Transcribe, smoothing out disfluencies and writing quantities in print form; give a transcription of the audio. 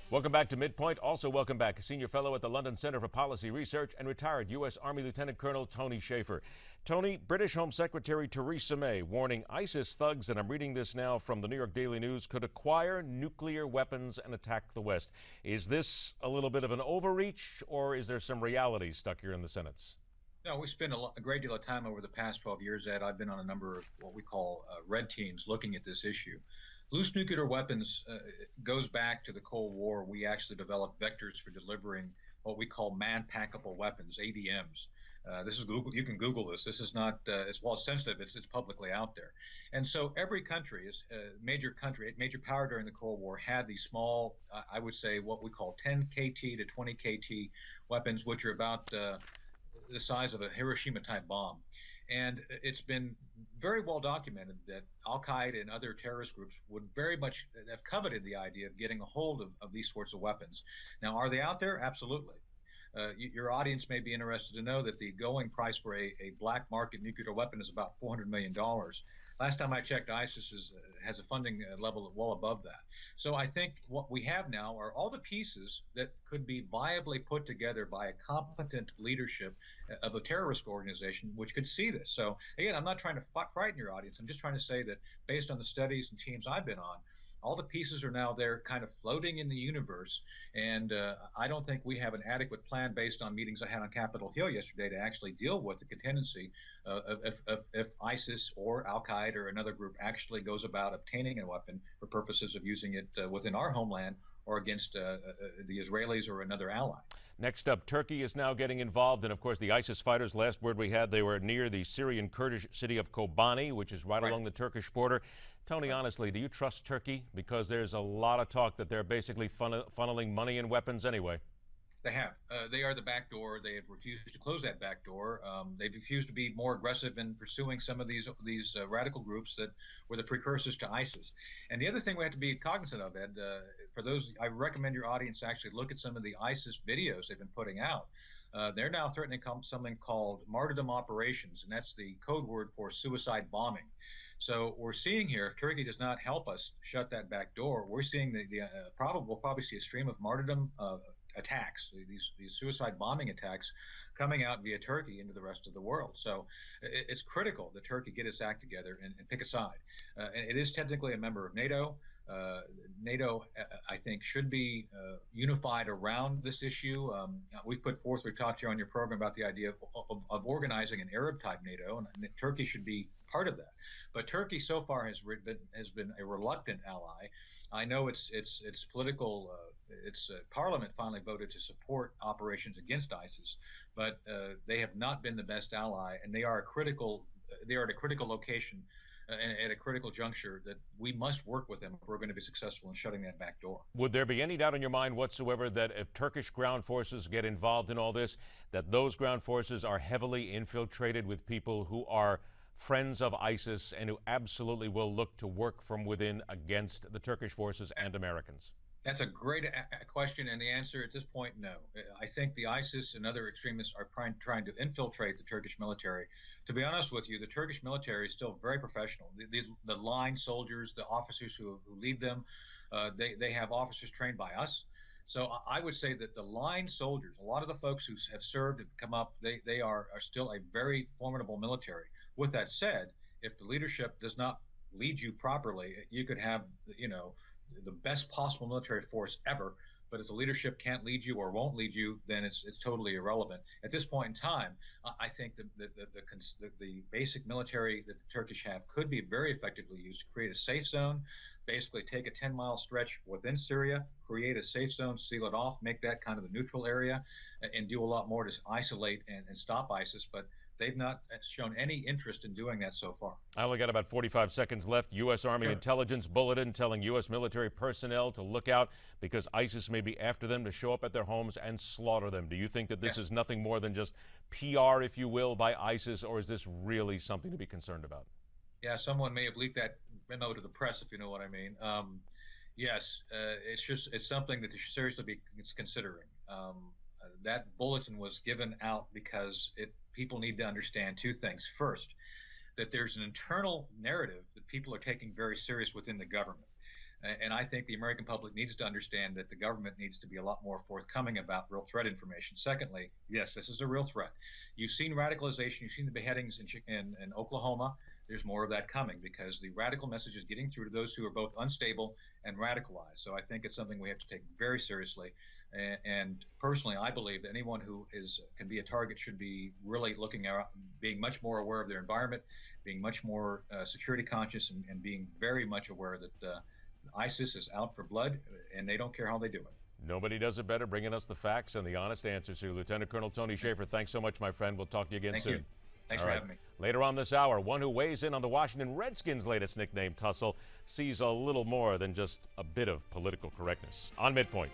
Welcome back to Midpoint. Also, welcome back Senior Fellow at the London Center for Policy Research and retired U.S. Army Lieutenant Colonel Tony Shaffer. Tony, British Home Secretary Theresa May warning ISIS thugs, and I'm reading this now from the New York Daily News, could acquire nuclear weapons and attack the West. Is this a little bit of an overreach, or is there some reality stuck here in the sentence? No, we spent a great deal of time over the past 12 years, Ed. I've been on a number of what we call red teams looking at this issue. Loose nuclear weapons goes back to the Cold War. We actually developed vectors for delivering what we call man-packable weapons, ADMs. This is Google. You can Google this. This is not as well sensitive. It's publicly out there. And so every country, major power during the Cold War had these small, I would say, what we call 10 KT to 20 KT weapons, which are about the size of a Hiroshima-type bomb. And it's been very well documented that Al-Qaeda and other terrorist groups would very much have coveted the idea of getting a hold of these sorts of weapons. Now, are they out there? Absolutely. Your audience may be interested to know that the going price for a black market nuclear weapon is about $400 million. Last time I checked, ISIS has a funding level well above that. So I think what we have now are all the pieces that could be viably put together by a competent leadership of a terrorist organization, which could see this. So again, I'm not trying to frighten your audience. I'm just trying to say that based on the studies and teams I've been on, all the pieces are now there kind of floating in the universe. And I don't think we have an adequate plan based on meetings I had on Capitol Hill yesterday to actually deal with the contingency if ISIS or Al-Qaeda or another group actually goes about obtaining a weapon for purposes of using it within our homeland or against the Israelis or another ally. Next up, Turkey is now getting involved. And of course, the ISIS fighters, last word we had, they were near the Syrian Kurdish city of Kobani, which is right along the Turkish border. Tony, honestly, do you trust Turkey? Because there's a lot of talk that they're basically funneling money and weapons anyway. They have. They are the back door. They have refused to close that back door. They've refused to be more aggressive in pursuing some of these radical groups that were the precursors to ISIS. And the other thing we have to be cognizant of, Ed, for those, I recommend your audience actually look at some of the ISIS videos they've been putting out. They're now threatening something called martyrdom operations, and that's the code word for suicide bombing. So we're seeing here, if Turkey does not help us shut that back door, we're seeing we'll probably see a stream of martyrdom attacks, these suicide bombing attacks coming out via Turkey into the rest of the world. So it's critical that Turkey get its act together and pick a side. And it is technically a member of NATO. NATO, I think, should be unified around this issue. We've talked here on your program about the idea of organizing an Arab-type NATO, and Turkey should be part of that. But Turkey so far has been a reluctant ally. I know its political parliament finally voted to support operations against ISIS, but they have not been the best ally, and they are at a critical location and at a critical juncture that we must work with them if we're going to be successful in shutting that back door. Would there be any doubt in your mind whatsoever that if Turkish ground forces get involved in all this, that those ground forces are heavily infiltrated with people who are friends of ISIS and who absolutely will look to work from within against the Turkish forces and Americans? That's a great question, and the answer at this point, no. I think the ISIS and other extremists are trying to infiltrate the Turkish military. To be honest with you, the Turkish military is still very professional. The line soldiers, the officers who lead them, they have officers trained by us. So I would say that the line soldiers, a lot of the folks who have served and come up, they are still a very formidable military. With that said, if the leadership does not lead you properly, you could have, the best possible military force ever, but if the leadership can't lead you or won't lead you, then it's totally irrelevant. At this point in time, I think that the basic military that the Turkish have could be very effectively used to create a safe zone, basically take a 10-mile stretch within Syria, create a safe zone, seal it off, make that kind of a neutral area, and do a lot more to isolate and stop ISIS. But they've not shown any interest in doing that so far. I only got about 45 seconds left. U.S. Army Intelligence Bulletin telling U.S. military personnel to look out because ISIS may be after them to show up at their homes and slaughter them. Do you think that this is nothing more than just PR, if you will, by ISIS, or is this really something to be concerned about? Yeah, someone may have leaked that memo to the press, if you know what I mean. Yes, it's something that they should seriously be considering. That bulletin was given out because people need to understand two things. First, that there's an internal narrative that people are taking very serious within the government. And I think the American public needs to understand that the government needs to be a lot more forthcoming about real threat information. Secondly, yes, this is a real threat. You've seen radicalization, you've seen the beheadings in Oklahoma. There's more of that coming because the radical message is getting through to those who are both unstable and radicalized. So I think it's something we have to take very seriously. And personally, I believe that anyone who can be a target should be really looking at being much more aware of their environment, being much more security conscious, and being very much aware that ISIS is out for blood, and they don't care how they do it. Nobody does it better, bringing us the facts and the honest answers here. Lieutenant Colonel Tony Shaffer, thanks so much, my friend. We'll talk to you again soon. Thank you. Thanks for having me. Later on this hour, one who weighs in on the Washington Redskins' latest nickname tussle sees a little more than just a bit of political correctness. On Midpoint.